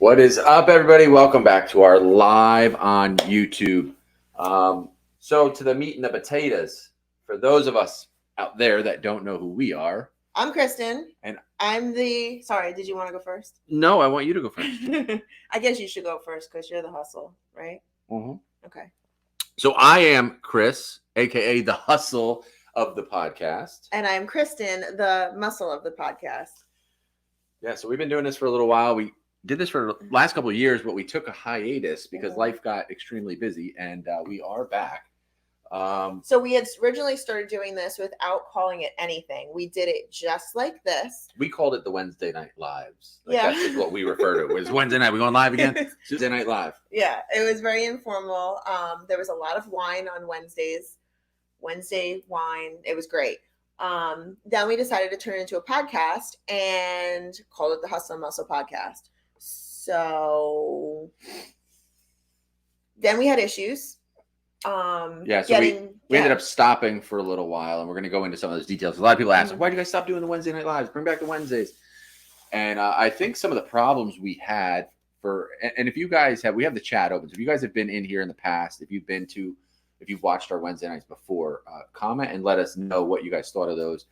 What is up, everybody? Welcome back to our live on YouTube. So to the meat and the potatoes, for those of us out there that don't know who we are. I'm Kristen. And I'm sorry, did you want to go first? No, I want you to go first. I guess you should go first because you're the hustle, right? Mm-hmm. Okay. So I am Chris, aka the hustle of the podcast. And I'm Kristen, the muscle of the podcast. Yeah, so we've been doing this for a little while. We did this for the last couple of years, but we took a hiatus because life got extremely busy, and we are back. So we had originally started doing this without calling it anything. We did it just like this. We called it the Wednesday Night Lives. Yeah. That's just what we refer to it. It was Wednesday night. We going live again? Tuesday Night Live. Yeah, it was very informal. There was a lot of wine on Wednesdays. Wednesday wine. It was great. Then we decided to turn it into a podcast and called it the Hustle and Muscle Podcast. So then we had issues. We ended up stopping for a little while, and we're going to go into some of those details. A lot of people ask, why do you guys stop doing the Wednesday Night Lives? Bring back the Wednesdays. And I think some of the problems we had and if you guys we have the chat open. So if you guys have been in here in the past, if you've watched our Wednesday nights before, comment and let us know what you guys thought of those.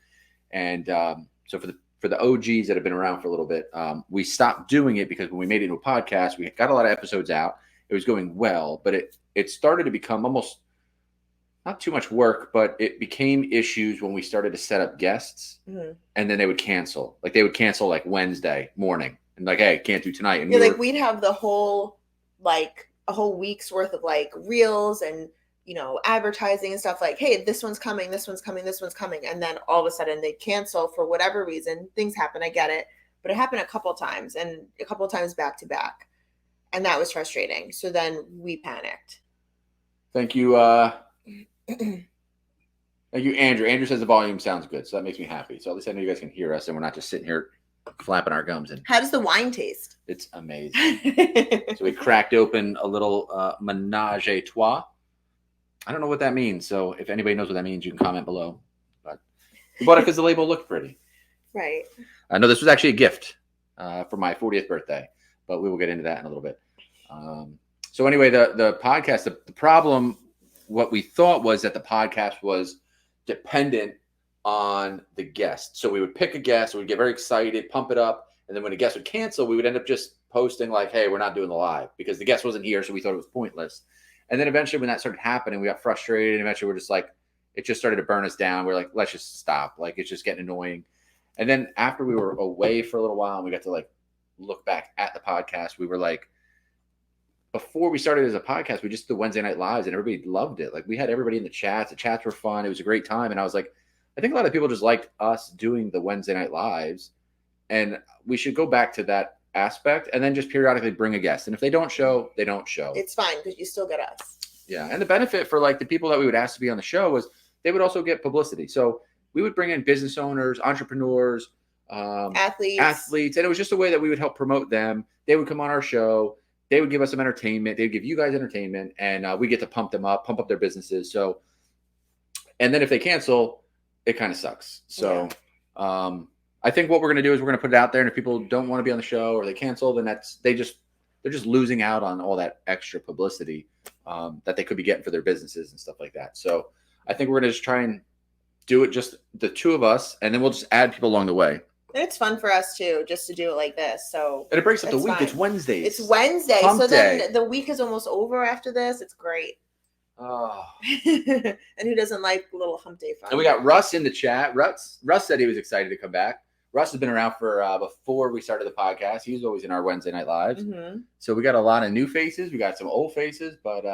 And so for the OGs that have been around for a little bit, we stopped doing it because when we made it into a podcast, we got a lot of episodes out. It was going well, but it started to become almost not too much work, but it became issues when we started to set up guests, and then they would cancel. Like they would cancel like Wednesday morning and like, hey, can't do tonight. And we'd have the whole a whole week's worth of reels and advertising and stuff like, hey, this one's coming, this one's coming, this one's coming, and then all of a sudden they cancel for whatever reason. Things happen, I get it, but it happened a couple times and a couple times back to back. And that was frustrating. So then we panicked. Thank you. Thank you, Andrew. Andrew says the volume sounds good. So that makes me happy. So at least I know you guys can hear us and we're not just sitting here flapping our gums. And how does the wine taste? It's amazing. So we cracked open a little menage a trois. I don't know what that means. So if anybody knows what that means, you can comment below. But we bought it because the label looked pretty. Right. I know this was actually a gift for my 40th birthday, but we will get into that in a little bit. So anyway, the podcast, the problem, what we thought was that the podcast was dependent on the guest. So we would pick a guest, we'd get very excited, pump it up, and then when a guest would cancel, we would end up just posting like, hey, we're not doing the live because the guest wasn't here, so we thought it was pointless. And then eventually when that started happening, we got frustrated, and eventually we're just like, it just started to burn us down. We're like, let's just stop. Like, it's just getting annoying. And then after we were away for a little while and we got to look back at the podcast, we were like, before we started as a podcast, we just did the Wednesday Night Lives and everybody loved it. Like we had everybody in the chats. The chats were fun. It was a great time. And I was like, I think a lot of people just liked us doing the Wednesday Night Lives, and we should go back to that aspect and then just periodically bring a guest. And if they don't show, they don't show. It's fine because you still get us. Yeah. And the benefit for the people that we would ask to be on the show was they would also get publicity. So we would bring in business owners, entrepreneurs, athletes. And it was just a way that we would help promote them. They would come on our show. They would give us some entertainment. They'd give you guys entertainment, and we get to pump up their businesses. So, and then if they cancel, it kind of sucks. So, yeah. I think what we're going to do is we're going to put it out there, and if people don't want to be on the show or they cancel, then they're just losing out on all that extra publicity that they could be getting for their businesses and stuff like that. So, I think we're going to just try and do it just the two of us, and then we'll just add people along the way. It's fun for us too, just to do it like this. So and it breaks up the week. Fine. It's Wednesdays. It's Wednesday, so then the week is almost over after this. It's great. Oh. And who doesn't like little hump day fun? And we got Russ in the chat. Russ said he was excited to come back. Russ has been around for before we started the podcast. He was always in our Wednesday Night Lives. Mm-hmm. So we got a lot of new faces. We got some old faces, but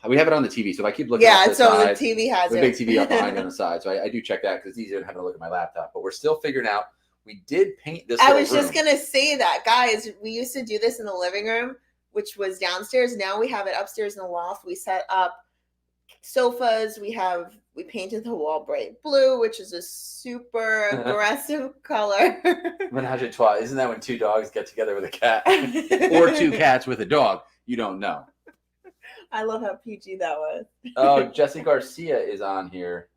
we have it on the TV. So if I keep looking at the side, the TV has the big TV up behind on the side. So I do check that because it's easier than having to look at my laptop. But we're still figuring out. We did paint this. I was just going to say that, guys, we used to do this in the living room, which was downstairs. Now we have it upstairs in the loft. We set up sofas. We painted the wall bright blue, which is a super aggressive color. Menage a trois. Isn't that when two dogs get together with a cat? Or two cats with a dog? You don't know. I love how PG that was. Oh, Jesse Garcia is on here.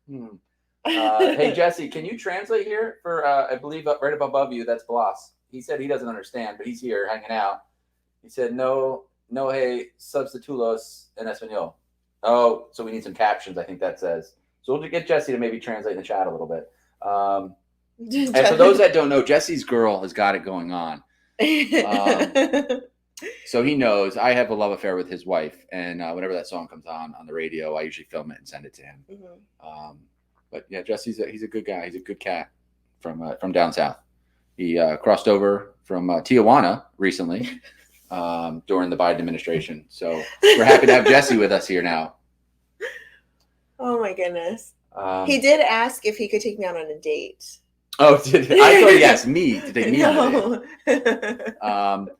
Hey, Jesse, can you translate here for, I believe, right up above you, that's Blas. he said he doesn't understand, but he's here hanging out. He said, no hey, substitulos en español. Oh, so we need some captions, I think that says. So we'll get Jesse to maybe translate in the chat a little bit. And for those that don't know, Jesse's girl has got it going on. So he knows I have a love affair with his wife, and whenever that song comes on the radio, I usually film it and send it to him. But yeah, Jesse's he's a good guy. He's a good cat from down south. He crossed over from Tijuana recently during the Biden administration. So we're happy to have Jesse with us here now. Oh my goodness. He did ask if he could take me out on a date. Oh, I thought he asked me to take me on a date.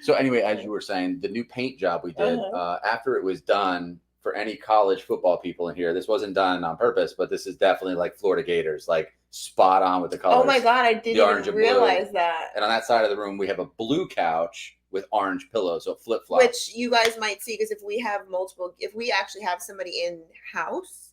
So anyway, as you were saying, the new paint job we did, after it was done, for any college football people in here, this wasn't done on purpose, but this is definitely like Florida Gators, like spot on with the colors. Oh my God, I didn't even realize that. And on that side of the room, we have a blue couch with orange pillows, so flip-flops. Which you guys might see, because if we actually have somebody in-house,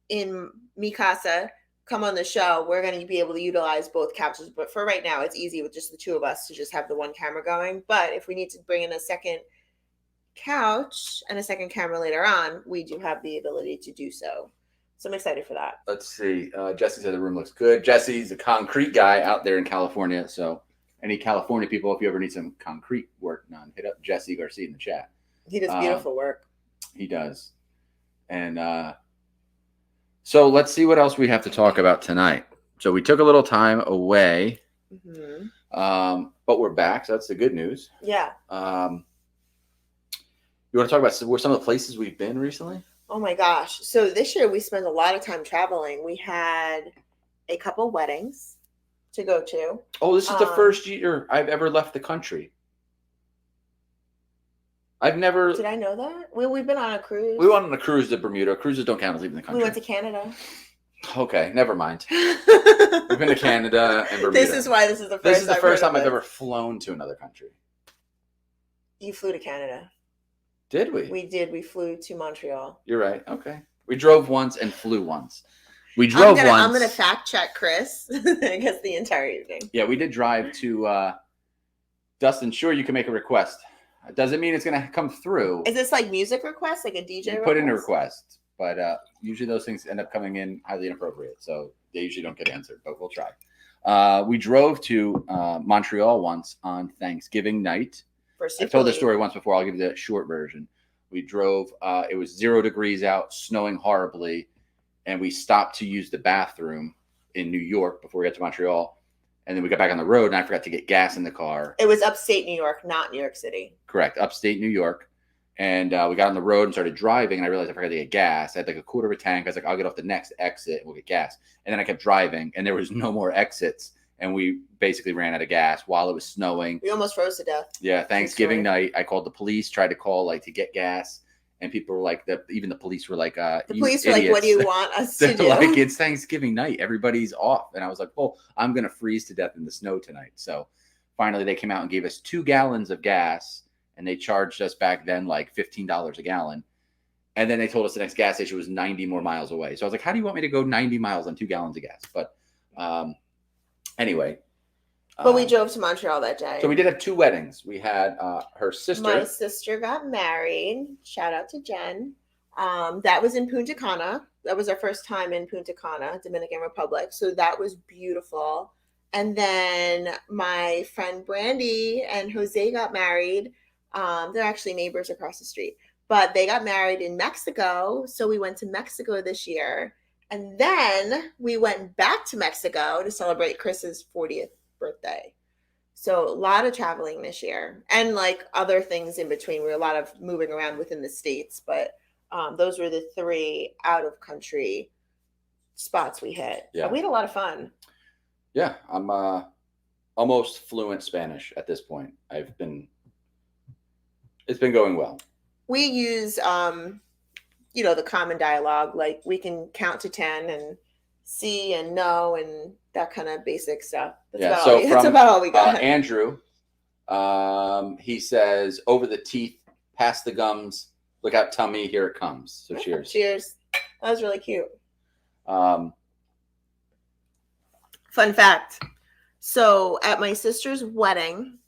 in Mi Casa, come on the show, we're going to be able to utilize both couches. But for right now, it's easy with just the two of us to just have the one camera going. But if we need to bring in a second couch and a second camera later on, we do have the ability to do so. So I'm excited for that. Let's see. Jesse said the room looks good. Jesse's a concrete guy out there in California. So any California people, if you ever need some concrete work done, hit up Jesse Garcia in the chat. He does beautiful work. He does. And so let's see what else we have to talk about tonight. So we took a little time away, but we're back. So that's the good news. Yeah. You want to talk about some of the places we've been recently? Oh my gosh. So this year we spent a lot of time traveling. We had a couple weddings to go to. Oh, this is the first year I've ever left the country. I've never. Did I know that? We've been on a cruise. We went on a cruise to Bermuda. Cruises don't count as leaving the country. We went to Canada. Okay, never mind. We've been to Canada and Bermuda. This is why this is the first. This is the first time I've ever flown to another country. You flew to Canada. Did we? We did. We flew to Montreal. You're right. Okay. We drove once and flew once. We drove once. I'm going to fact check Chris. I guess the entire evening. Yeah, we did drive to Dustin. Sure, you can make a request. It doesn't mean it's going to come through. Is this like music request, like a DJ request? Put in a request, but usually those things end up coming in highly inappropriate, so they usually don't get answered, but we'll try. We drove to Montreal once on Thanksgiving night. I've told this story once before. I'll give you the short version. We drove. It was 0 degrees out, snowing horribly, and we stopped to use the bathroom in New York before we got to Montreal. And then we got back on the road, and I forgot to get gas in the car. It was upstate New York, not New York City. Correct, upstate New York. And we got on the road and started driving, and I realized I forgot to get gas. I had like a quarter of a tank. I was like, I'll get off the next exit, and we'll get gas. And then I kept driving, and there was no more exits. And we basically ran out of gas while it was snowing. We almost froze to death. Yeah, Thanksgiving night, I called the police, tried to call like to get gas, and people were like, even the police were like, the police were like, what do you want us to do? Like, it's Thanksgiving night, everybody's off, and I was like, well, I'm gonna freeze to death in the snow tonight. So finally, they came out and gave us 2 gallons of gas, and they charged us back then like $15 a gallon. And then they told us the next gas station was 90 more miles away. So I was like, how do you want me to go 90 miles on 2 gallons of gas? But anyway. But we drove to Montreal that day. So we did have 2 weddings. We had her sister. My sister got married. Shout out to Jen. That was in Punta Cana. That was our first time in Punta Cana, Dominican Republic. So that was beautiful. And then my friend Brandy and Jose got married. They're actually neighbors across the street. But they got married in Mexico. So we went to Mexico this year. And then we went back to Mexico to celebrate Chris's 40th birthday. So a lot of traveling this year, and like other things in between. We were a lot of moving around within the states, but those were the 3 out of country spots we hit. Yeah, but we had a lot of fun. Yeah, I'm almost fluent Spanish at this point. It's been going well. We use the common dialogue, like we can count to 10 and see and know and that kind of basic stuff. That's about all we got. Andrew, he says, over the teeth, past the gums, look out tummy, here it comes. So cheers. Cheers. That was really cute. Fun fact. So at my sister's wedding,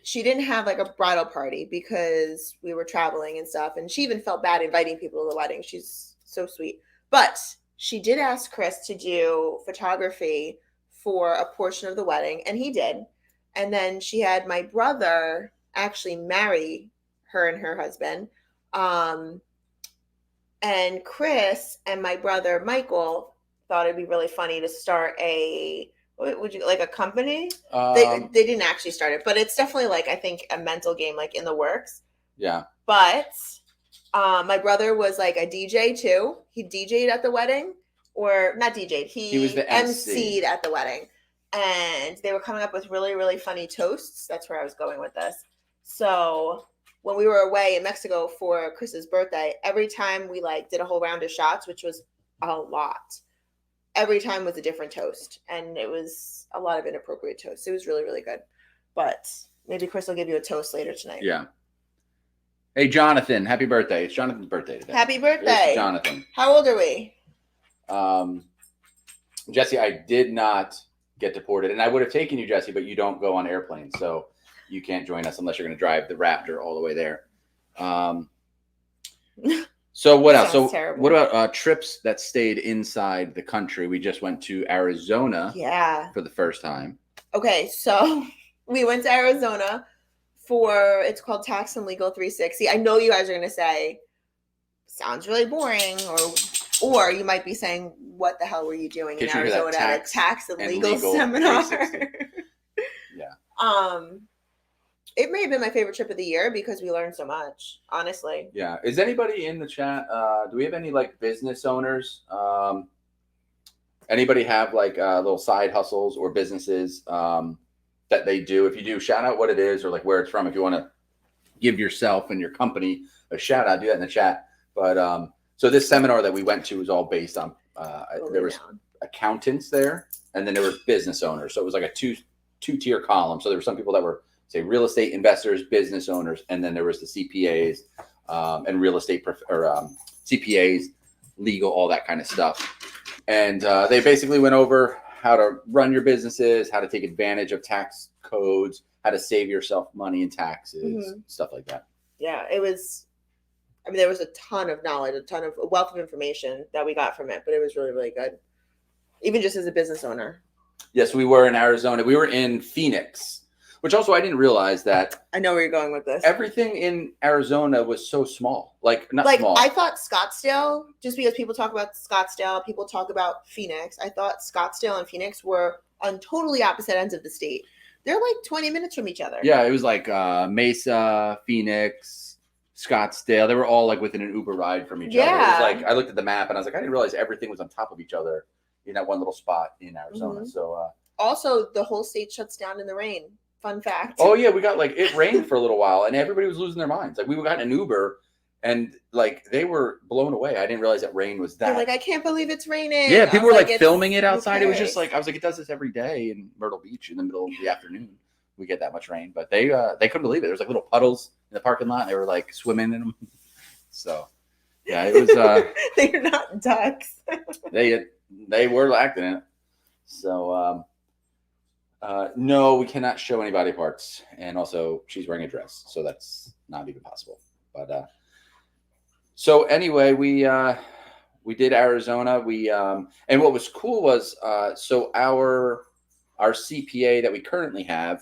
she didn't have like a bridal party because we were traveling and stuff. And she even felt bad inviting people to the wedding. She's so sweet. But she did ask Chris to do photography for a portion of the wedding, and he did. And then she had my brother actually marry her and her husband. And Chris and my brother Michael thought it'd be really funny to start what would you like a company? They didn't actually start it, but it's definitely like I think a mental game like in the works. Yeah. But my brother was like a DJ too. He DJ'd at the wedding, or not DJ'd. He was the MC'd at the wedding, and they were coming up with really really funny toasts. That's where I was going with this. So when we were away in Mexico for Chris's birthday, every time we like did a whole round of shots, which was a lot. Every time was a different toast, and it was a lot of inappropriate toasts. It was really, really good. But maybe Chris will give you a toast later tonight. Yeah. Hey, Jonathan, happy birthday. It's Jonathan's birthday today. Happy birthday. Jonathan. How old are we? Jesse, I did not get deported, and I would have taken you, Jesse, but you don't go on airplanes, so you can't join us unless you're going to drive the Raptor all the way there. So what else? So terrible. What about trips that stayed inside the country? We just went to Arizona for the first time. Okay, so we went to Arizona it's called Tax and Legal 360. I know you guys are going to say, sounds really boring, or you might be saying, what the hell were you doing in Arizona at a tax and legal seminar? Yeah. It may have been my favorite trip of the year because we learned so much, honestly. Yeah. Is anybody in the chat? Do we have any like business owners? Anybody have like little side hustles or businesses that they do? If you do, shout out what it is or like where it's from. If you want to give yourself and your company a shout out, do that in the chat. But so this seminar that we went to was all based on there was accountants there, and then there were business owners. So it was like a two-tier column. So there were some people that were say real estate investors, business owners, and then there was the CPAs and real estate CPAs, legal, all that kind of stuff. And they basically went over how to run your businesses, how to take advantage of tax codes, how to save yourself money in taxes, stuff like that. Yeah, it was. I mean, there was a ton of knowledge, a wealth of information that we got from it, but it was really, really good. Even just as a business owner. Yes, we were in Arizona. We were in Phoenix. Which also I didn't realize that. I know where you're going with this. Everything in Arizona was so small. Like small. I thought Scottsdale, just because people talk about Scottsdale, people talk about Phoenix. I thought Scottsdale and Phoenix were on totally opposite ends of the state. They're like 20 minutes from each other. Yeah, it was like Mesa, Phoenix, Scottsdale. They were all like within an Uber ride from each other. It was like I looked at the map and I was like, I didn't realize everything was on top of each other in that one little spot in Arizona. So also the whole state shuts down in the rain. Fun fact. Oh yeah, we got it rained for a little while, and everybody was losing their minds. Like we got in an Uber, and like they were blown away. I didn't realize that rain was that. They're like, I can't believe it's raining. Yeah, people were like filming it outside. Okay. It was just like I was like, it does this every day in Myrtle Beach in the middle of the afternoon. We get that much rain, but they couldn't believe it. There was like little puddles in the parking lot. And they were like swimming in them. So yeah, it was. They're not ducks. they were acting in it. So. No, we cannot show any body parts, and also she's wearing a dress, so that's not even possible. But so anyway, we did Arizona. And what was cool was so our CPA that we currently have,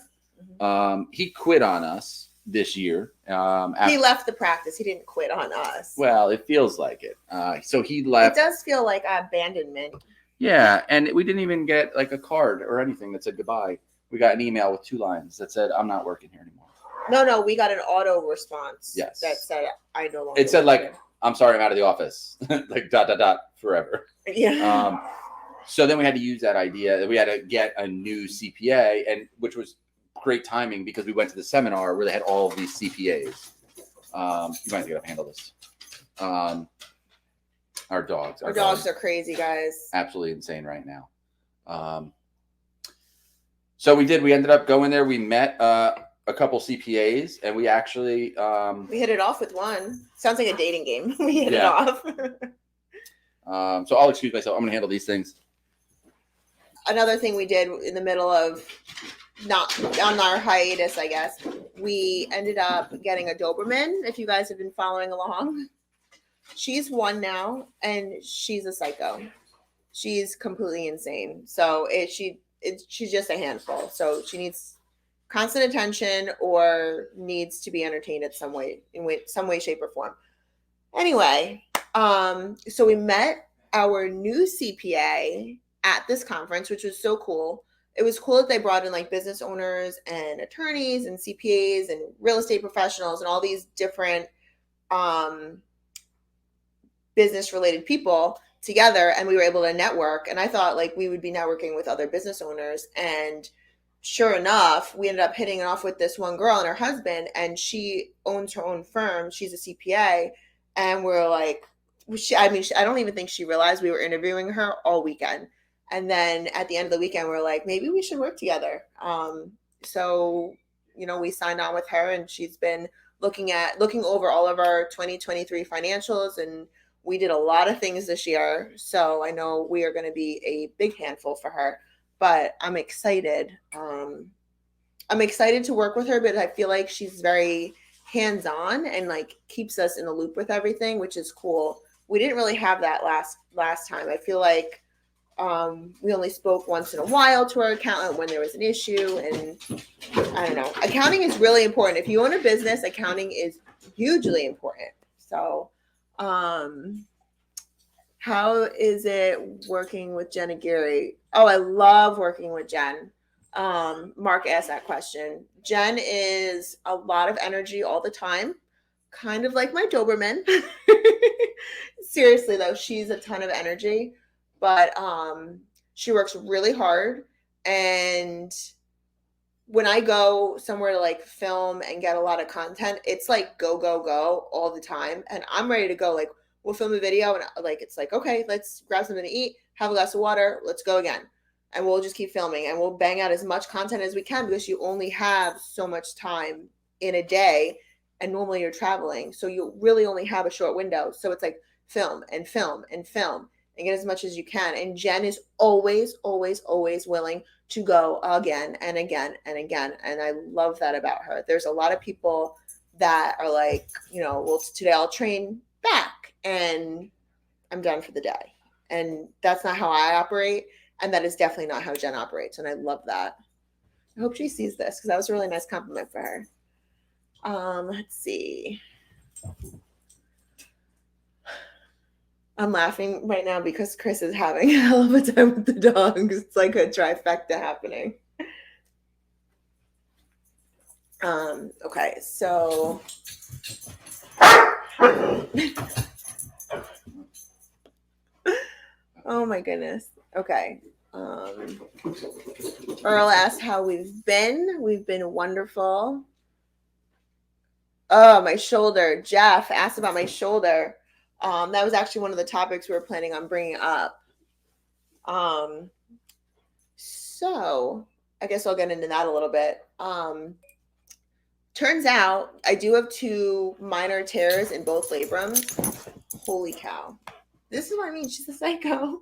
he quit on us this year. He left the practice. He didn't quit on us. Well, it feels like it. So he left. It does feel like abandonment. Yeah, and we didn't even get like a card or anything that said goodbye. We got an email with 2 lines that said, I'm not working here anymore. No, we got an auto response. Yes. That said, I no longer. It said like, I'm sorry, I'm out of the office. like ... forever. Yeah. So then we had to use that idea that we had to get a new CPA, and which was great timing because we went to the seminar where they had all of these CPAs. You might get up and handle this. Our dogs. Our dogs are crazy, guys. Absolutely insane right now. So we ended up going there. We met a couple CPAs, and we actually we hit it off with one. Sounds like a dating game. We hit it off. So I'll excuse myself. I'm going to handle these things. another thing we did in the middle of not on our hiatus, I guess, we ended up getting a Doberman. If you guys have been following along, she's 1 now, and she's a psycho. She's completely insane. So she's just a handful. So she needs constant attention or needs to be entertained in some way, shape, or form. Anyway, so we met our new CPA at this conference, which was so cool. It was cool that they brought in like business owners and attorneys and CPAs and real estate professionals and all these different business related people together, and we were able to network. And I thought like we would be networking with other business owners, and sure enough, we ended up hitting it off with this one girl and her husband, and she owns her own firm. She's a CPA, and we're like, I don't even think she realized we were interviewing her all weekend. And then at the end of the weekend, we're like, maybe we should work together. So, we signed on with her, and she's been looking over all of our 2023 financials, and we did a lot of things this year. So I know we are going to be a big handful for her, but I'm excited. I'm excited to work with her, but I feel like she's very hands-on and like keeps us in the loop with everything, which is cool. We didn't really have that last time. I feel like we only spoke once in a while to our accountant when there was an issue, and I don't know. Accounting is really important. If you own a business, accounting is hugely important. So, how is it working with Jen and Gary? Oh, I love working with Jen. Mark asked that question. Jen is a lot of energy all the time, kind of like my Doberman. Seriously though, she's a ton of energy, but she works really hard. And when I go somewhere to like film and get a lot of content, it's like go, go, go all the time. And I'm ready to go. Like we'll film a video and like, it's like, okay, let's grab something to eat, have a glass of water, let's go again. And we'll just keep filming, and we'll bang out as much content as we can, because you only have so much time in a day. And normally you're traveling, so you really only have a short window. So it's like film and film and film and get as much as you can. And Jen is always, always, always willing to go again and again and again. And I love that about her. There's a lot of people that are like, well, today I'll train back and I'm done for the day. And that's not how I operate. And that is definitely not how Jen operates. And I love that. I hope she sees this, because that was a really nice compliment for her. Let's see. I'm laughing right now because Chris is having a hell of a time with the dogs. It's like a trifecta happening. Okay, so oh my goodness. Okay. Earl asked how we've been. We've been wonderful. Oh, my shoulder. Jeff asked about my shoulder. That was actually one of the topics we were planning on bringing up. So I guess I'll get into that a little bit. Turns out I do have 2 minor tears in both labrums. Holy cow. This is what I mean. She's a psycho.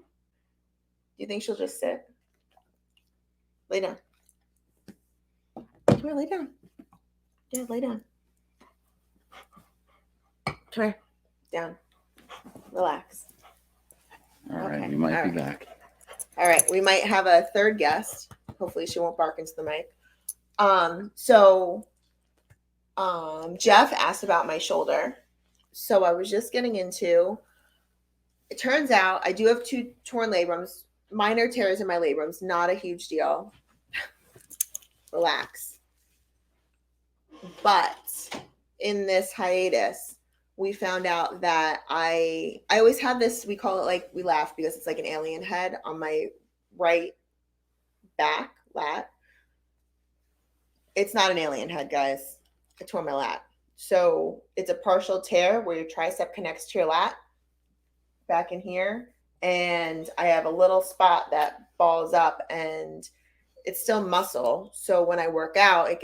Do you think she'll just sit? Lay down. Come here, lay down. Yeah, lay down. Come here. Down. Relax. All right, we might be back. All right, we might have a third guest. Hopefully she won't bark into the mic. Jeff asked about my shoulder. So I was just getting into, it turns out I do have 2 torn labrums, minor tears in my labrums, not a huge deal. Relax. But in this hiatus, we found out that I always have this, we call it, like, we laugh because it's like an alien head on my right back lat. It's not an alien head, guys. I tore my lat. So it's a partial tear where your tricep connects to your lat back in here. And I have a little spot that balls up, and it's still muscle. So when I work out, it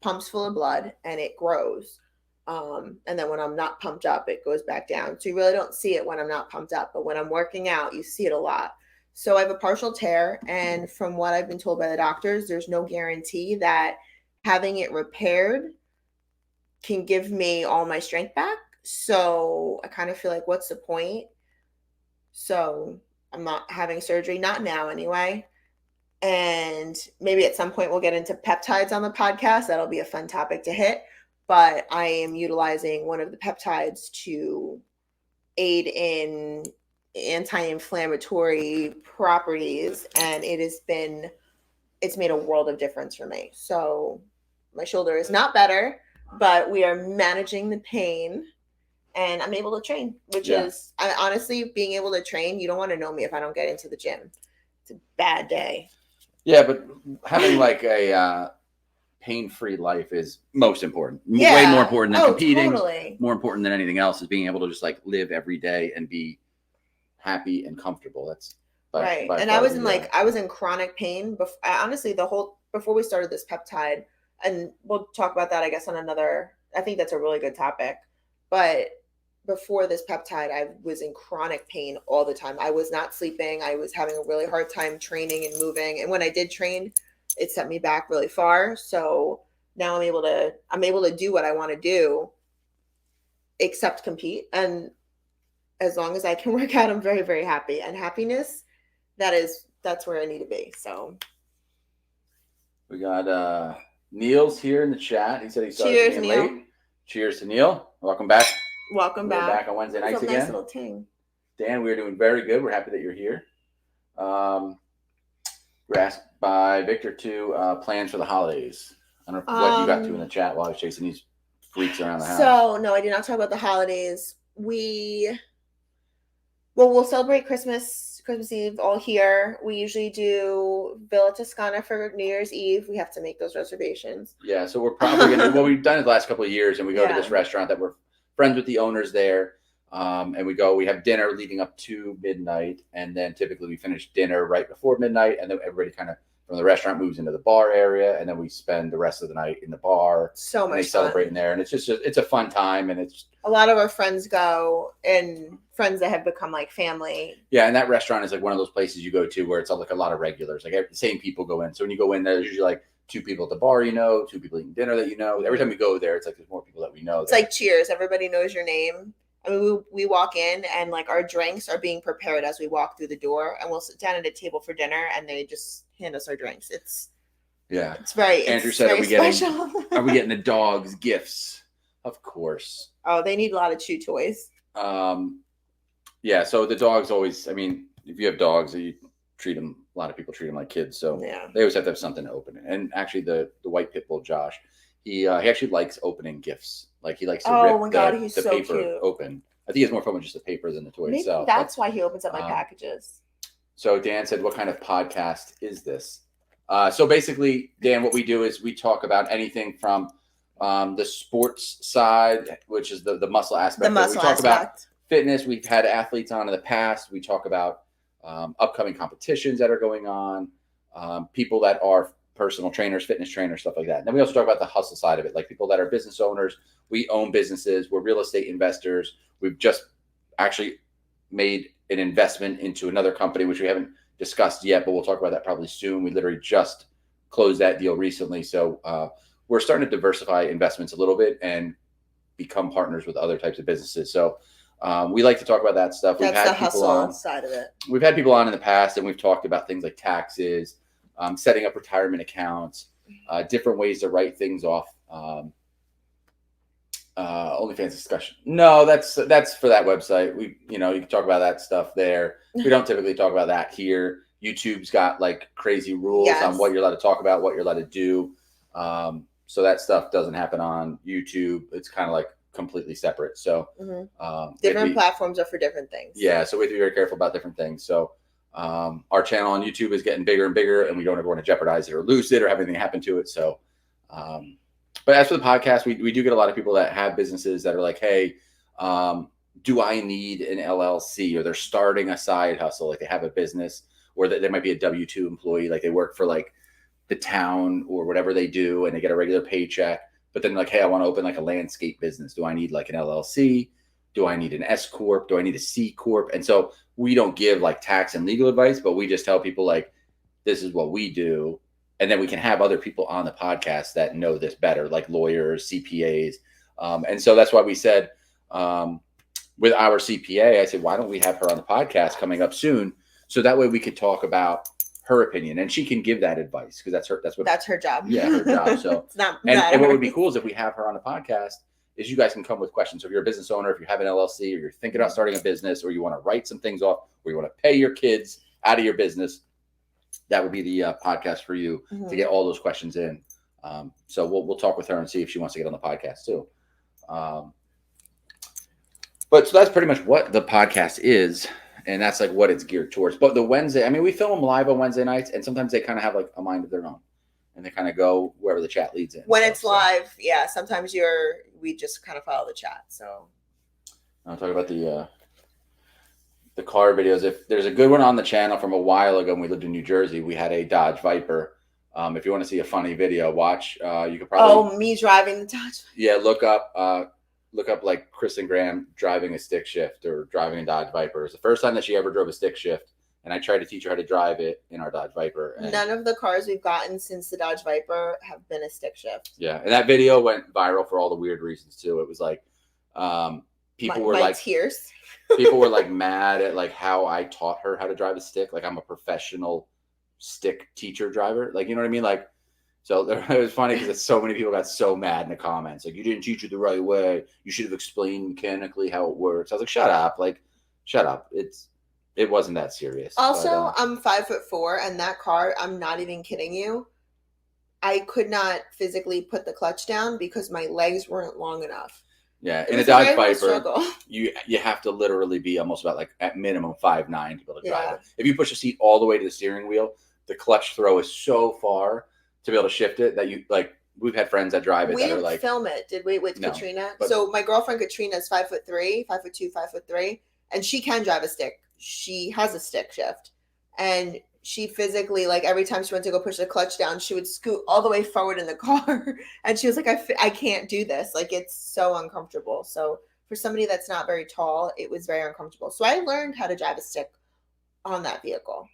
pumps full of blood and it grows. And then when I'm not pumped up, it goes back down. So you really don't see it when I'm not pumped up, but when I'm working out, you see it a lot. So I have a partial tear, and from what I've been told by the doctors, there's no guarantee that having it repaired can give me all my strength back. So I kind of feel like, what's the point? So I'm not having surgery, not now anyway. And maybe at some point we'll get into peptides on the podcast. That'll be a fun topic to hit. But I am utilizing one of the peptides to aid in anti-inflammatory properties, and it's made a world of difference for me. So my shoulder is not better, but we are managing the pain, and I'm able to train, which is honestly, being able to train. You don't want to know me if I don't get into the gym. It's a bad day. Yeah, but having like a pain-free life is most important. Way more important than competing. Totally. More important than anything else is being able to just like live every day and be happy and comfortable. That's right. And I was in chronic pain. Honestly, before we started this peptide, and we'll talk about that, I guess, on another. I think that's a really good topic. But before this peptide, I was in chronic pain all the time. I was not sleeping. I was having a really hard time training and moving. And when I did train, it set me back really far. So now I'm able to do what I want to do, except compete. And as long as I can work out, I'm very, very happy. And happiness, that's where I need to be. So we got Neil's here in the chat. He said he started Cheers, being Neil. late. Cheers to Neil. Welcome back. Welcome back. We're back on Wednesday nights again. Nice little ting. Dan, we're doing very good. We're happy that you're here. We're asked by Victor to plans for the holidays. I don't know what you got to in the chat while I was chasing these freaks around the house. So, no, I did not talk about the holidays. We'll celebrate Christmas Eve all here. We usually do Villa Toscana for New Year's Eve. We have to make those reservations. Yeah, so we're probably going to, we've done it the last couple of years, and we go to this restaurant that we're friends with the owners there. And we have dinner leading up to midnight. And then typically we finish dinner right before midnight. And then everybody kind of from the restaurant moves into the bar area. And then we spend the rest of the night in the bar. So much fun. They celebrate in there. And it's it's a fun time. And it's a lot of our friends go, and friends that have become like family. Yeah. And that restaurant is like one of those places you go to where it's like a lot of regulars. Like the same people go in. So when you go in there, there's usually like 2 people at the bar, 2 people eating dinner that Every time we go there, it's like there's more people that we know. It's like Cheers. Everybody knows your name. I mean, we walk in and like our drinks are being prepared as we walk through the door, and we'll sit down at a table for dinner and they just hand us our drinks. It's very Andrew said, very special. Are we getting the dogs gifts? Of course. Oh, they need a lot of chew toys. Yeah. So the dogs always, I mean, if you have dogs, a lot of people treat them like kids. So they always have to have something to open it. And actually the white pit bull, Josh, he actually likes opening gifts. Like he likes to rip the so paper cute. open. I think he has more fun with just the paper than the toy itself. That's why he opens up my packages. So Dan said, what kind of podcast is this? So basically, Dan, what we do is we talk about anything from the sports side, which is the muscle aspect. We talk about fitness. We've had athletes on in the past. We talk about upcoming competitions that are going on, people that are personal trainers, fitness trainers, stuff like that. And then we also talk about the hustle side of it, like people that are business owners. We own businesses. We're real estate investors. We've just actually made an investment into another company, which we haven't discussed yet, but we'll talk about that probably soon. We literally just closed that deal recently. So we're starting to diversify investments a little bit and become partners with other types of businesses. So we like to talk about that stuff. That's the hustle side of it. We've had people on in the past, and we've talked about things like taxes, setting up retirement accounts, different ways to write things off. OnlyFans discussion. No, that's for that website. You can talk about that stuff there. We don't typically talk about that here. YouTube's got like crazy rules on what you're allowed to talk about, what you're allowed to do. So that stuff doesn't happen on YouTube. It's kind of like completely separate. So different platforms are for different things. Yeah, so we have to be very careful about different things. So our channel on YouTube is getting bigger and bigger, and we don't ever want to jeopardize it or lose it or have anything happen to it. So but as for the podcast, we do get a lot of people that have businesses that are like, hey, do I need an LLC? Or they're starting a side hustle, like they have a business, or that they might be a W-2 employee, like they work for like the town or whatever they do, and they get a regular paycheck. But then like, hey, I want to open like a landscape business. Do I need like an LLC? Do I need an S corp? Do I need a C corp? And so we don't give like tax and legal advice, but we just tell people like, this is what we do. And then we can have other people on the podcast that know this better, like lawyers, CPAs. And so that's why we said, with our CPA, I said, why don't we have her on the podcast coming up soon? So that way we could talk about her opinion and she can give that advice because that's her job. Yeah, her job. So it's not and what would be cool is if we have her on the podcast is you guys can come with questions. So if you're a business owner, if you have an LLC or you're thinking about starting a business or you want to write some things off or you want to pay your kids out of your business, that would be the podcast for you to get all those questions in. So we'll talk with her and see if she wants to get on the podcast too. But so that's pretty much what the podcast is. And that's like what it's geared towards. But the Wednesday, I mean, we film them live on Wednesday nights and sometimes they kind of have like a mind of their own and they kind of go wherever the chat leads in. When it's live, yeah, sometimes we just kind of follow the chat. So I'll talk about the car videos. If there's a good one on the channel from a while ago when we lived in New Jersey, we had a Dodge Viper. If you want to see a funny video, watch. You could probably me driving the Dodge. Yeah, look up like Kristen Graham driving a stick shift or driving a Dodge Viper. It's the first time that she ever drove a stick shift, and I tried to teach her how to drive it in our Dodge Viper. And none of the cars we've gotten since the Dodge Viper have been a stick shift. Yeah, and that video went viral for all the weird reasons too. It was like people were like tears. People were like mad at like how I taught her how to drive a stick. Like I'm a professional stick teacher driver. Like, you know what I mean? Like, so it was funny because so many people got so mad in the comments. Like, you didn't teach it the right way. You should have explained mechanically how it works. I was like, shut up. Like, shut up. It wasn't that serious. Also, but, I'm 5'4", and that car, I'm not even kidding you. I could not physically put the clutch down because my legs weren't long enough. Yeah, in a Dodge Viper, you have to literally be almost about like at minimum 5'9" to be able to drive it. If you push the seat all the way to the steering wheel, the clutch throw is so far to be able to shift it that you like. We've had friends that drive it. We didn't like film it, did we? With Katrina. So my girlfriend Katrina is 5'3", 5'2", 5'3", and she can drive a stick. She has a stick shift, and she physically, like, every time she went to go push the clutch down, she would scoot all the way forward in the car. And she was like, I can't do this. Like, it's so uncomfortable. So for somebody that's not very tall, it was very uncomfortable. So I learned how to drive a stick on that vehicle.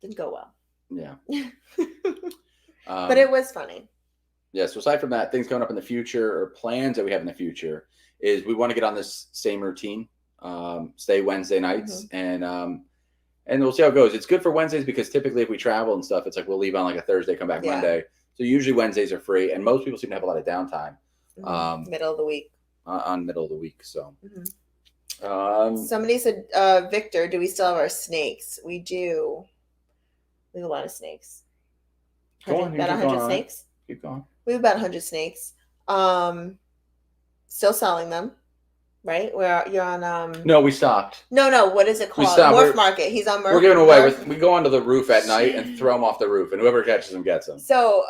Didn't go well. Yeah. But it was funny. Yeah. So aside from that, things coming up in the future or plans that we have in the future is we want to get on this same routine, stay Wednesday nights, and we'll see how it goes. It's good for Wednesdays because typically if we travel and stuff, it's like we'll leave on like a Thursday, come back Monday. So usually Wednesdays are free, and most people seem to have a lot of downtime. Middle of the week. On middle of the week. So somebody said, Victor, do we still have our snakes? We do. We have a lot of snakes. About 100 snakes. Keep going. We have about 100 snakes. Still selling them. Right? You're on No, we stopped. No, what is it called? Morph Market. He's on Morph. We're giving away we go onto the roof at night and throw them off the roof, and whoever catches them gets them. So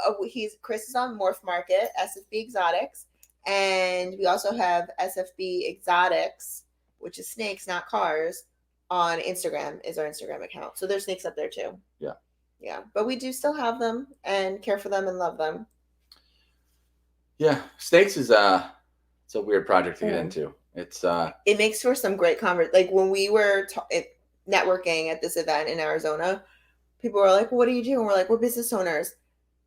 Chris is on Morph Market, SFB Exotics, and we also have SFB Exotics, which is snakes, not cars, on Instagram, is our Instagram account. So there's snakes up there too. Yeah. Yeah. But we do still have them and care for them and love them. Yeah. Snakes is it's a weird project to get into. It makes for some great conversation. Like when we were networking at this event in Arizona, people were like, well, what do you do? And we're like, we're business owners.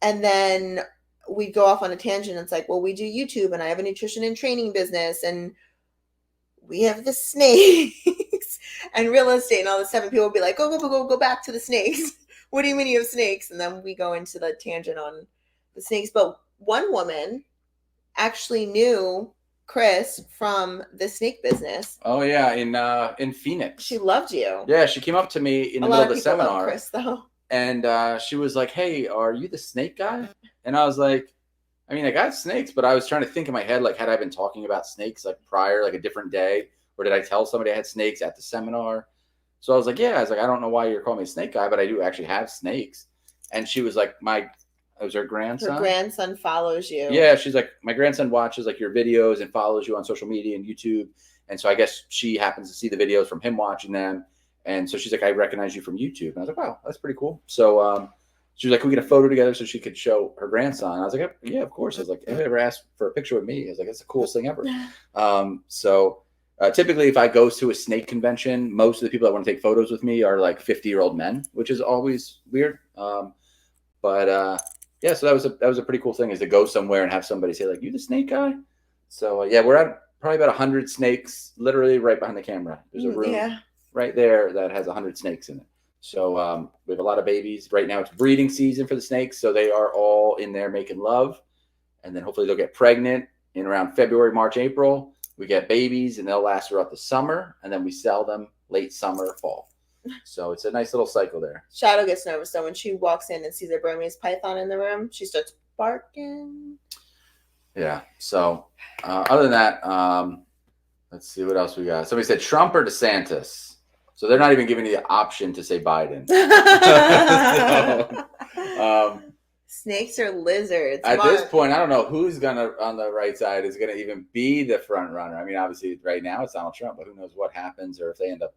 And then we go off on a tangent. It's like, well, we do YouTube and I have a nutrition and training business and we have the snakes and real estate and all this stuff. And people will be like, go back to the snakes. What do you mean you have snakes? And then we go into the tangent on the snakes. But one woman actually knew Chris from the snake business. Oh yeah, in Phoenix. She loved you. Yeah, she came up to me in the middle of the seminar. Love Chris, though. And she was like, "Hey, are you the snake guy?" And I was like, "I mean, I got snakes, but I was trying to think in my head, like, had I been talking about snakes like prior, like a different day, or did I tell somebody I had snakes at the seminar?" So I was like, "Yeah." I was like, "I don't know why you're calling me a snake guy, but I do actually have snakes." And she was like, it was her grandson. Her grandson follows you. Yeah, she's like, my grandson watches like your videos and follows you on social media and YouTube. And so I guess she happens to see the videos from him watching them. And so she's like, I recognize you from YouTube. And I was like, wow, that's pretty cool. So she was like, can we get a photo together so she could show her grandson? I was like, yeah, of course. I was like, if you ever asked for a picture with me, I was like, it's the coolest thing ever. Typically, if I go to a snake convention, most of the people that want to take photos with me are like 50-year-old men, which is always weird. So that was a pretty cool thing, is to go somewhere and have somebody say like, you the snake guy? So we're at probably about 100 snakes, literally right behind the camera. There's a room right there that has 100 snakes in it. So we have a lot of babies. Right now it's breeding season for the snakes. So they are all in there making love. And then hopefully they'll get pregnant in around February, March, April. We get babies and they'll last throughout the summer. And then we sell them late summer, fall. So it's a nice little cycle there. Shadow gets nervous though when she walks in and sees a Burmese python in the room. She starts barking. Yeah. So other than that, let's see what else we got. Somebody said Trump or DeSantis. So they're not even giving you the option to say Biden. Snakes or lizards? At this point, I don't know who's gonna on the right side is gonna even be the front runner. I mean, obviously, right now it's Donald Trump, but who knows what happens, or if they end up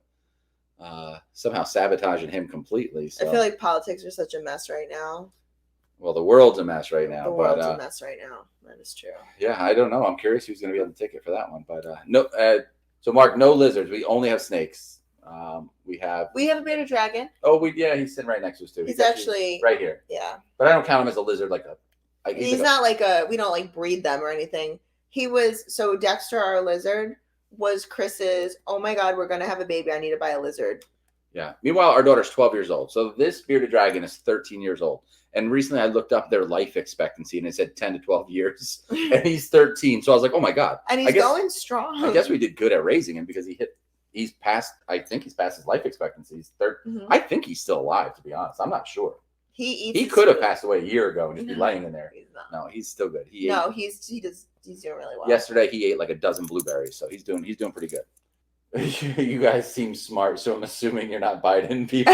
somehow sabotaging him completely. So. I feel like politics are such a mess right now. Well, the world's a mess right now. The world's a mess right now. That is true. Yeah, I don't know. I'm curious who's going to be on the ticket for that one. But no. So, Mark, no lizards. We only have snakes. We have a bearded dragon. Oh, he's sitting right next to us too. He's actually right here. Yeah. But I don't count him as a lizard. He's not like a. We don't like breed them or anything. So Dexter, our lizard, was Chris's. Oh my God, we're gonna have a baby. I need to buy a lizard. Yeah. Meanwhile, our daughter's 12 years old. So this bearded dragon is 13 years old. And recently I looked up their life expectancy and it said 10 to 12 years. And he's 13. So I was like, oh my God. And he's going strong. I guess we did good at raising him because he's past his life expectancy. He's 13. Mm-hmm. I think he's still alive, to be honest. I'm not sure. He could have passed away a year ago and just be laying in there. He's not. No, he's still good. He's doing really well. Yesterday he ate like a dozen blueberries. So he's doing pretty good. You guys seem smart, so I'm assuming you're not Biden people.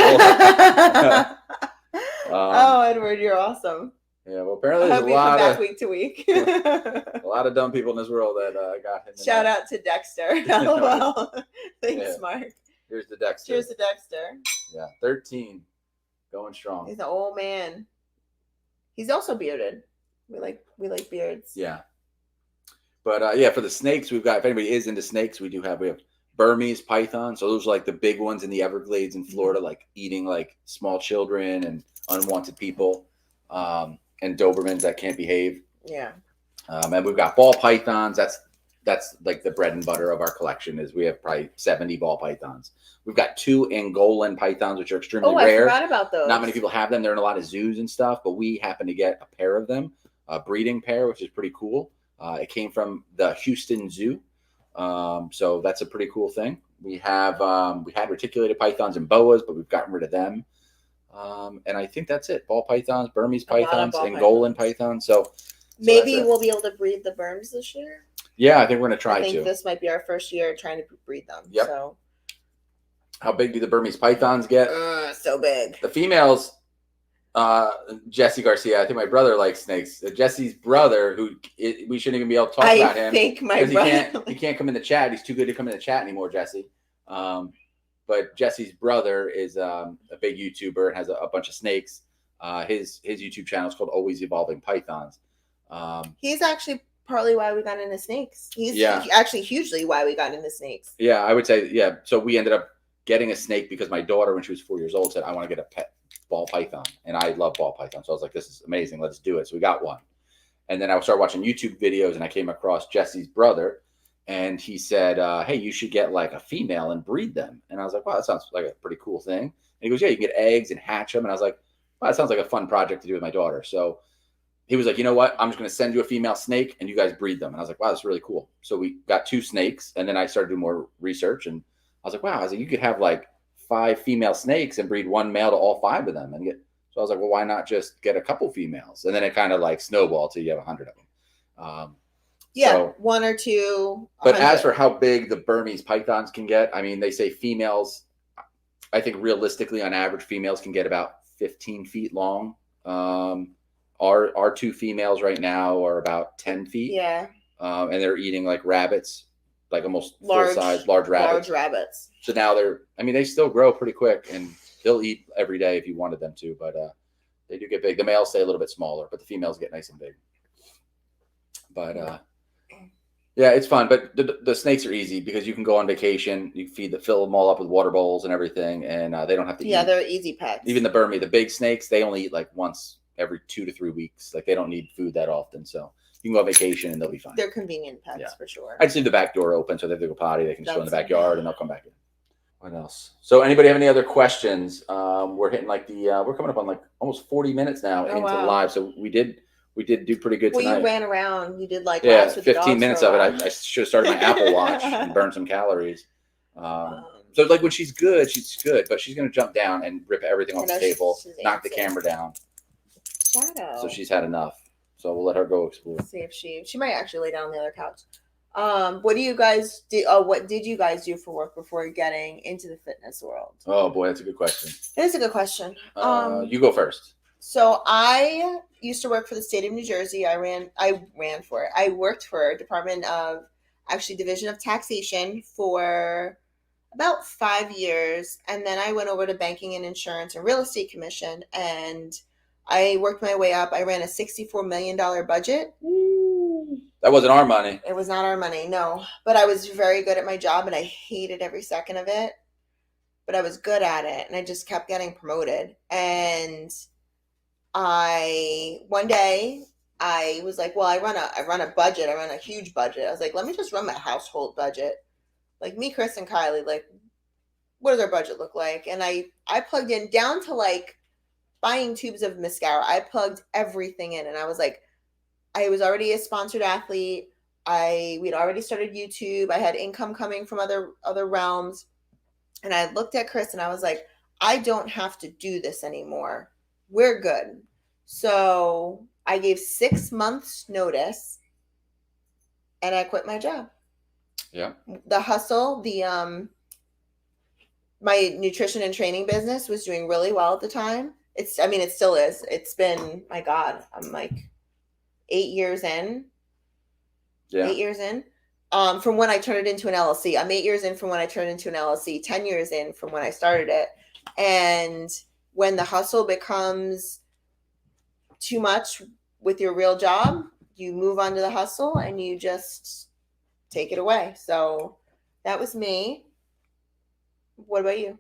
Edward, you're awesome. Yeah, well, apparently there's a lot of week to week. A lot of dumb people in this world that got him. Shout out to Dexter. LOL. Thanks, Mark. Here's the Dexter. Cheers to Dexter. Yeah, 13, going strong. He's an old man. He's also bearded. We like beards. Yeah. But for the snakes, we've got. If anybody is into snakes, we have Burmese python. So those are like the big ones in the Everglades in Florida, like eating like small children and unwanted people, and Dobermans that can't behave. Yeah. And we've got ball pythons. That's like the bread and butter of our collection. Is we have probably 70 ball pythons. We've got 2 Angolan pythons, which are extremely rare. I forgot about those. Not many people have them. They're in a lot of zoos and stuff, but we happen to get a pair of them, a breeding pair, which is pretty cool. It came from the Houston Zoo. So that's a pretty cool thing. We had reticulated pythons and boas, but we've gotten rid of them. And I think that's it. Ball pythons, Burmese pythons, Angolan pythons. So maybe we'll be able to breed the Burms this year. Yeah, I think we're going to try to. I think this might be our first year trying to breed them. Yep. So how big do the Burmese pythons get? So big. The females, Jesse Garcia, I think my brother likes snakes. Jesse's brother, we shouldn't even be able to talk about him. I think my brother. He can't come in the chat. He's too good to come in the chat anymore, Jesse. But Jesse's brother is a big YouTuber and has a bunch of snakes. His YouTube channel is called Always Evolving Pythons. He's actually partly why we got into snakes. He's actually hugely why we got into snakes. Yeah, I would say, yeah. So we ended up getting a snake because my daughter, when she was 4 years old, said, I want to get a pet ball python. And I love ball python. So I was like, this is amazing. Let's do it. So we got one. And then I started watching YouTube videos and I came across Jesse's brother. And he said, hey, you should get like a female and breed them. And I was like, wow, that sounds like a pretty cool thing. And he goes, yeah, you can get eggs and hatch them. And I was like, wow, that sounds like a fun project to do with my daughter. So he was like, you know what? I'm just going to send you a female snake and you guys breed them. And I was like, wow, that's really cool. So we got 2 snakes. And then I started doing more research. And I was like, wow, you could have like 5 female snakes and breed 1 male to all 5 of them. So I was like, well, why not just get a couple females? And then it kind of like snowballed till you have 100 of them. So, 1 or 2. But as for how big the Burmese pythons can get, I mean, they say females, I think realistically on average, females can get about 15 feet long. Our 2 females right now are about 10 feet. Yeah. And they're eating like rabbits, like almost full-size large rabbits. Large rabbits. So now they still grow pretty quick and they'll eat every day if you wanted them to, but They do get big. The males stay a little bit smaller, but the females get nice and big. But yeah, it's fun. But the snakes are easy because you can go on vacation. You fill them all up with water bowls and everything, and they don't have to eat. Yeah, they're easy pets. Even the Burmese, the big snakes, they only eat like once every 2 to 3 weeks. Like they don't need food that often. So you can go on vacation and they'll be fine. They're convenient pets for sure. I just leave the back door open so if they go potty, they can just go in the backyard and they'll come back in. What else? So anybody have any other questions? We're hitting like we're coming up on like almost 40 minutes now into the live. So we did do pretty good tonight. Well, you ran around. You did like 15 minutes of it. I should have started my Apple Watch and burned some calories. So like when she's good, but she's gonna jump down and rip everything off the table, knock the camera down. Shadow. So she's had enough. So we'll let her go explore. Let's see if she might actually lay down on the other couch. What do you guys do? What did you guys do for work before getting into the fitness world? Oh boy, that's a good question. It is a good question. You go first. So I used to work for the state of New Jersey. I worked for a Department of Division of Taxation for about 5 years, and then I went over to banking and insurance and real estate commission, and I worked my way up. I ran a $64 million budget. Ooh. That wasn't our money. It was not our money, no. But I was very good at my job, and I hated every second of it. But I was good at it, and I just kept getting promoted. And one day I was like, well, I run a budget. I run a huge budget. I was like, let me just run my household budget. Like me, Chris, and Kylie, like, what does our budget look like? And I plugged in down to like buying tubes of mascara. I plugged everything in, and I was like, I was already a sponsored athlete. We'd already started YouTube. I had income coming from other realms. And I looked at Chris and I was like, I don't have to do this anymore. We're good. So I gave 6 months notice and I quit my job. Yeah. The hustle, my nutrition and training business was doing really well at the time. It still is. It's been, my God, I'm like 8 years in. Yeah. 8 years in. From when I turned it into an LLC. I'm 8 years in from when I turned it into an LLC, 10 years in from when I started it. And when the hustle becomes too much with your real job, you move on to the hustle and you just take it away. So that was me. What about you?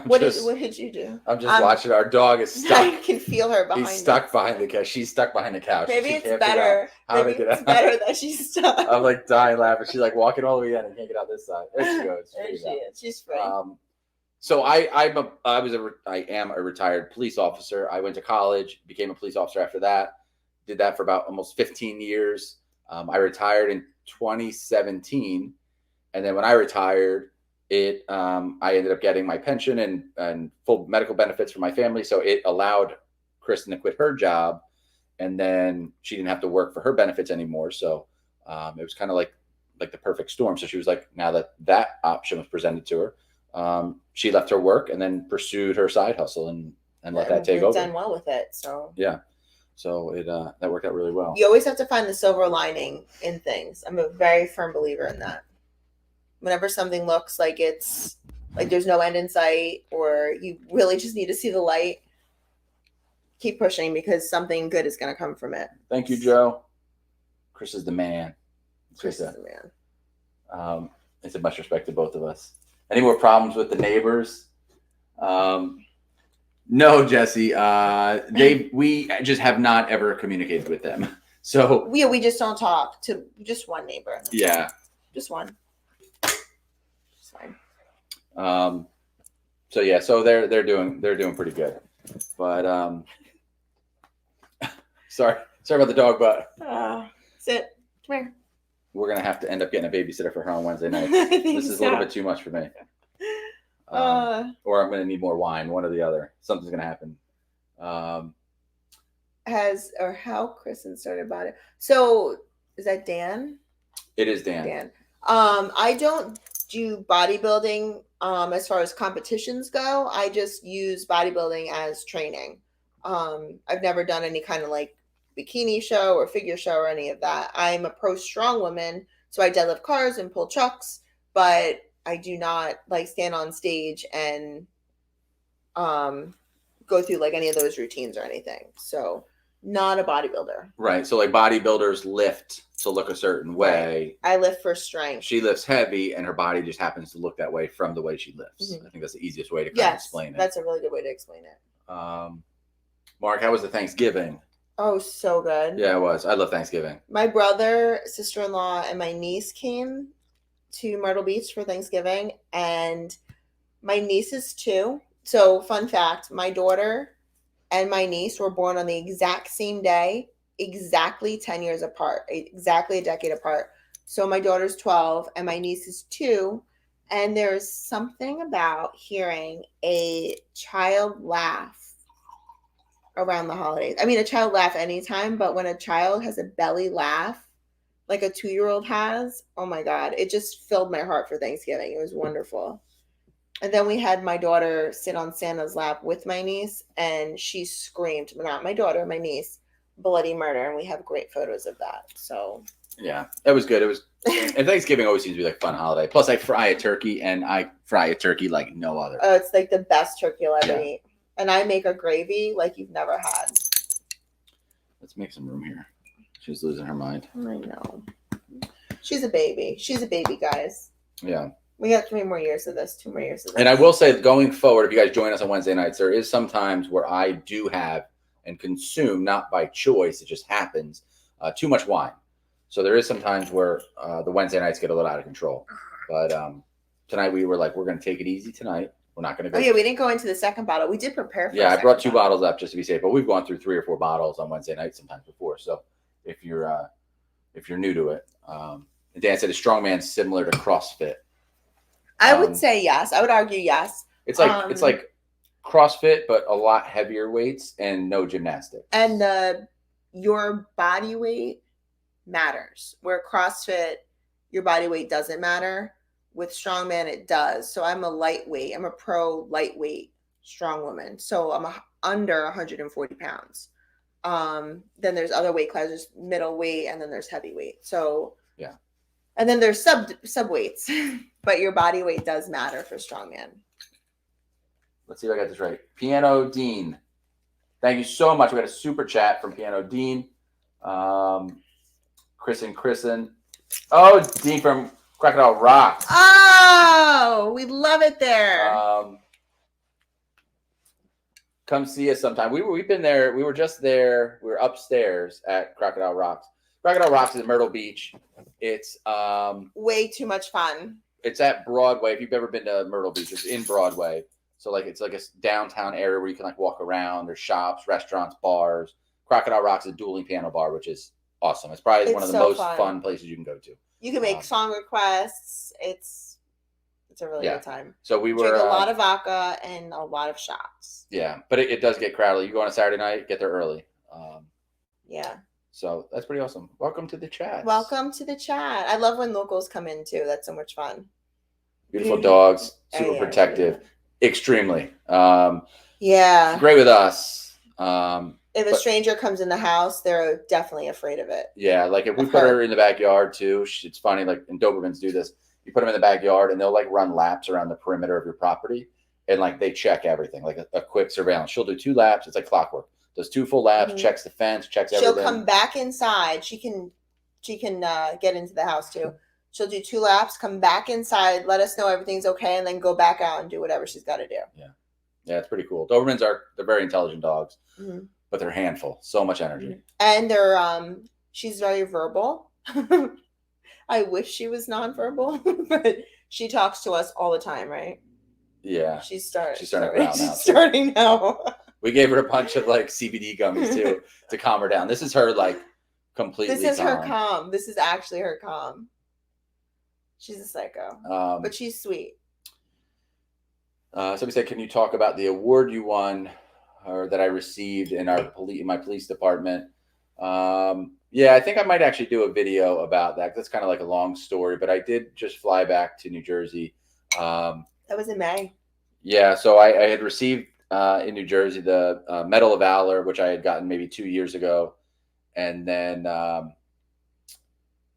What did you do? I'm just watching. Our dog is stuck. I can feel her behind. He's stuck behind the couch. She's stuck behind the couch. Maybe it's better. Maybe it's better that she's stuck. I'm like dying laughing. She's like walking all the way in and can't get out this side. There she goes. There she is. She's free. So I am a retired police officer. I went to college, became a police officer after that. Did that for about almost 15 years. I retired in 2017, and then when I retired, I ended up getting my pension and full medical benefits for my family. So it allowed Kristen to quit her job, and then she didn't have to work for her benefits anymore. So it was kind of like the perfect storm. So she was like, now that option was presented to her, she left her work and then pursued her side hustle and let that take over. Done well with it. So yeah. So it that worked out really well. You always have to find the silver lining in things. I'm a very firm believer in that. Whenever something looks like it's like there's no end in sight, or you really just need to see the light, keep pushing because something good is going to come from it. Thank you, Joe. Chris is the man. Chris is the man. It's a much respect to both of us. Any more problems with the neighbors? No, Jesse. We just have not ever communicated with them. So we just don't talk to just one neighbor. Yeah, just one. It's fine. So yeah, so they're doing pretty good, but sorry about the dog, but sit, come here. We're gonna have to end up getting a babysitter for her on Wednesday night. This is a little bit too much for me. Or I'm gonna need more wine. One or the other. Something's gonna happen. How Kristen started about it. So is that Dan? It is Dan. Dan. I don't do bodybuilding as far as competitions go. I just use bodybuilding as training. I've never done any kind of like bikini show or figure show or any of that. I'm a pro strong woman, so I deadlift cars and pull trucks, but I do not like stand on stage and go through like any of those routines or anything. So not a bodybuilder. Right. So like bodybuilders lift to look a certain way. Right. I lift for strength. She lifts heavy and her body just happens to look that way from the way she lifts. I think that's the easiest way to kind of explain it. That's a really good way to explain it. Mark, how was the Thanksgiving? Oh, so good. Yeah, it was. I love Thanksgiving. My brother, sister-in-law, and my niece came to Myrtle Beach for Thanksgiving, and my nieces too. So, fun fact, my daughter and my niece were born on the exact same day, exactly 10 years apart, exactly a decade apart. So my daughter's 12 and my niece is 2. And there's something about hearing a child laugh around the holidays. I mean, a child laugh anytime, but when a child has a belly laugh, like a 2-year-old has, oh my God, it just filled my heart for Thanksgiving. It was wonderful. And then we had my daughter sit on Santa's lap with my niece, and she screamed, not my daughter, my niece, bloody murder. And we have great photos of that. So yeah, it was good. It was, and Thanksgiving always seems to be like a fun holiday. Plus, I fry a turkey, and I fry a turkey like no other. Oh, it's like the best turkey you'll ever eat. And I make a gravy like you've never had. Let's make some room here. She's losing her mind. I know. She's a baby. She's a baby, guys. Yeah. We got 3 more years of this, 2 more years of this. And I will say, going forward, if you guys join us on Wednesday nights, there is some times where I do have and consume, not by choice, it just happens, too much wine. So there is some times where the Wednesday nights get a little out of control. But tonight we were like, we're going to take it easy tonight. We're not going to go. Oh, yeah, we didn't go into the second bottle. We did prepare for I brought 2 bottles up just to be safe. But we've gone through 3 or 4 bottles on Wednesday night sometimes before. So if you're new to it, Dan said a strongman similar to CrossFit. I would say yes. I would argue yes. It's like CrossFit, but a lot heavier weights and no gymnastics. And your body weight matters. Where CrossFit, your body weight doesn't matter. With strongman, it does. So I'm a lightweight. I'm a pro lightweight strong woman. So I'm under 140 pounds. Then there's other weight classes, middleweight, and then there's heavyweight. So yeah. And then there's sub weights, but your body weight does matter for strongman. Let's see if I got this right. Piano Dean. Thank you so much. We got a super chat from Piano Dean. Kristen. Oh, Dean from Crocodile Rocks. Oh, we love it there. Come see us sometime. We've been there. We were just there. We were upstairs at Crocodile Rocks. Crocodile Rocks is in Myrtle Beach. It's way too much fun. It's at Broadway. If you've ever been to Myrtle Beach, it's in Broadway. So like it's like a downtown area where you can like walk around. There's shops, restaurants, bars. Crocodile Rocks is a dueling piano bar, which is awesome. It's probably one of the most fun places you can go to. You can make song requests. It's a really good time. So we were drink a lot of vodka and a lot of shots. Yeah, but it does get crowded. You go on a Saturday night, get there early. Yeah. So that's pretty awesome. Welcome to the chat. Welcome to the chat. I love when locals come in too. That's so much fun. Beautiful dogs, super protective, extremely. Yeah. Great with us. If a stranger comes in the house, they're definitely afraid of it. Yeah, like if we put her in the backyard too, it's funny, like, and Dobermans do this. You put them in the backyard and they'll like run laps around the perimeter of your property and like they check everything, like a quick surveillance. She'll do 2 laps. It's like clockwork. Does 2 full laps, checks the fence, checks everything. She'll come back inside. She can get into the house too. She'll do 2 laps, come back inside, let us know everything's okay, and then go back out and do whatever she's got to do. Yeah, it's pretty cool. Dobermans they're very intelligent dogs, but they're a handful. So much energy. And they're she's very verbal. I wish she was nonverbal, but she talks to us all the time, right? Yeah. She's starting to growl now. She's starting now. We gave her a bunch of like CBD gummies too to calm her down. This is her like completely This is calm. her calm. This is actually her calm. She's a psycho, but she's sweet. Somebody said, can you talk about the award you won or that I received in my police department? Yeah, I think I might actually do a video about that. That's kind of like a long story, but I did just fly back to New Jersey. That was in May. Yeah, so I had received in New Jersey the Medal of Valor, which I had gotten maybe 2 years ago. And then the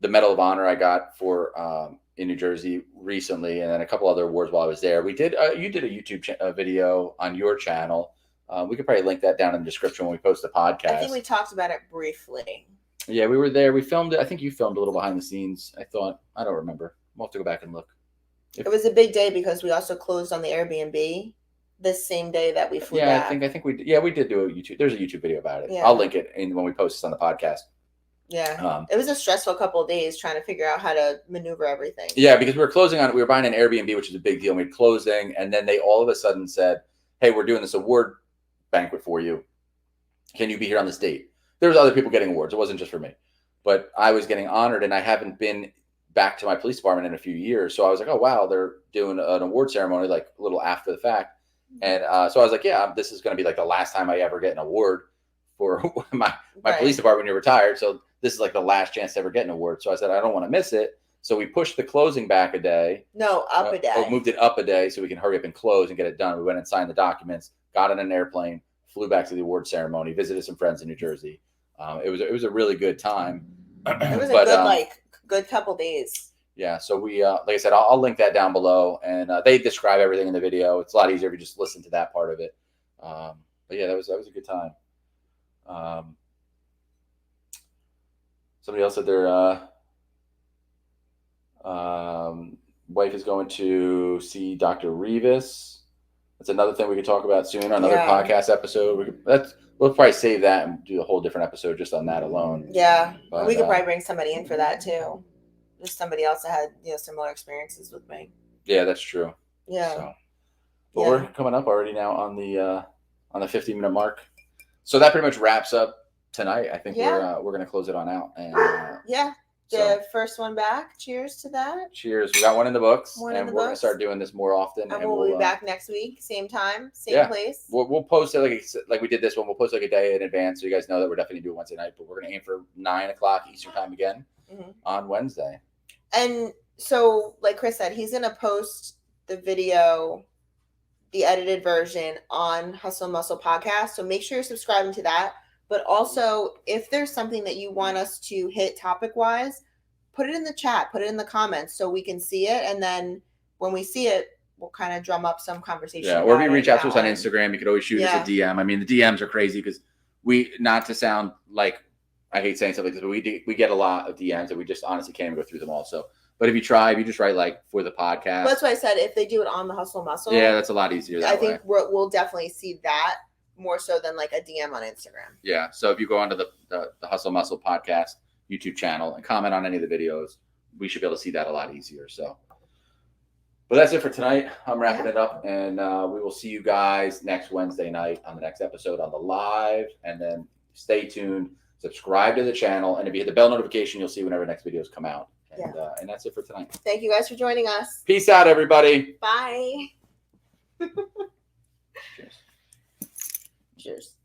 Medal of Honor I got for in New Jersey recently, and then a couple other awards while I was there. We did you did a YouTube video on your channel We could probably link that down in the description when we post the podcast. I think we talked about it briefly. Yeah, we were there. We filmed it. I think you filmed a little behind the scenes. I don't remember. We'll have to go back and look. It was a big day because we also closed on the Airbnb the same day that we flew back. I think we did do a YouTube. There's a YouTube video about it. Yeah. I'll link it when we post this on the podcast. Yeah. It was a stressful couple of days trying to figure out how to maneuver everything. Yeah, because we were closing on it. We were buying an Airbnb, which is a big deal. We had closing, and then they all of a sudden said, "Hey, we're doing this award banquet for you. Can you be here on this date?" There was other people getting awards. It wasn't just for me, but I was getting honored, and I haven't been back to my police department in a few years. So I was like, "Oh wow, they're doing an award ceremony like a little after the fact." And so I was like, "Yeah, this is going to be like the last time I ever get an award for my police department when you're retired. So this is like the last chance to ever get an award." So I said, "I don't want to miss it." So we pushed the closing back a day. No, up a day. Moved it up a day so we can hurry up and close and get it done. We went and signed the documents, got on an airplane, flew back to the award ceremony, visited some friends in New Jersey. It was a really good time. It was a good couple days. Yeah, so we like I said, I'll link that down below, and they describe everything in the video. It's a lot easier if you just listen to that part of it. But yeah, that was a good time. Somebody else said their wife is going to see Dr. Revis. That's another thing we could talk about soon. Another podcast episode. We'll probably save that and do a whole different episode just on that alone. Yeah, but we could probably bring somebody in for that too. Just somebody else that had similar experiences with me. Yeah, that's true. Yeah. So, but we're coming up already now on the 15-minute mark. So that pretty much wraps up tonight. I think we're gonna close it on out. And the first one back. Cheers to that. Cheers. We got one in the books, and we're gonna start doing this more often. And we'll be back next week, same time, same place. We'll post it like we did this one. We'll post like a day in advance, so you guys know that we're definitely doing Wednesday night. But we're gonna aim for 9:00 Eastern time again on Wednesday. And so, like Chris said, he's gonna post the video, the edited version, on Hustle Muscle Podcast. So make sure you're subscribing to that. But also, if there's something that you want us to hit topic-wise, put it in the chat, put it in the comments so we can see it. And then when we see it, we'll kind of drum up some conversation. Yeah, or if you reach out to us on Instagram, you could always shoot us a DM. I mean, the DMs are crazy because not to sound like I hate saying stuff like this, but we get a lot of DMs and we just honestly can't even go through them all. So, but if you just write like for the podcast. Well, that's why I said if they do it on the Hustle Muscle. Yeah, that's a lot easier. I think we'll definitely see that more so than like a DM on Instagram. Yeah. So if you go onto the Hustle Muscle Podcast YouTube channel and comment on any of the videos, we should be able to see that a lot easier. So, but that's it for tonight. I'm wrapping it up, and we will see you guys next Wednesday night on the next episode on the live. And then stay tuned, subscribe to the channel, and if you hit the bell notification, you'll see whenever next videos come out. And that's it for tonight. Thank you guys for joining us. Peace out, everybody. Bye. Cheers. Cheers.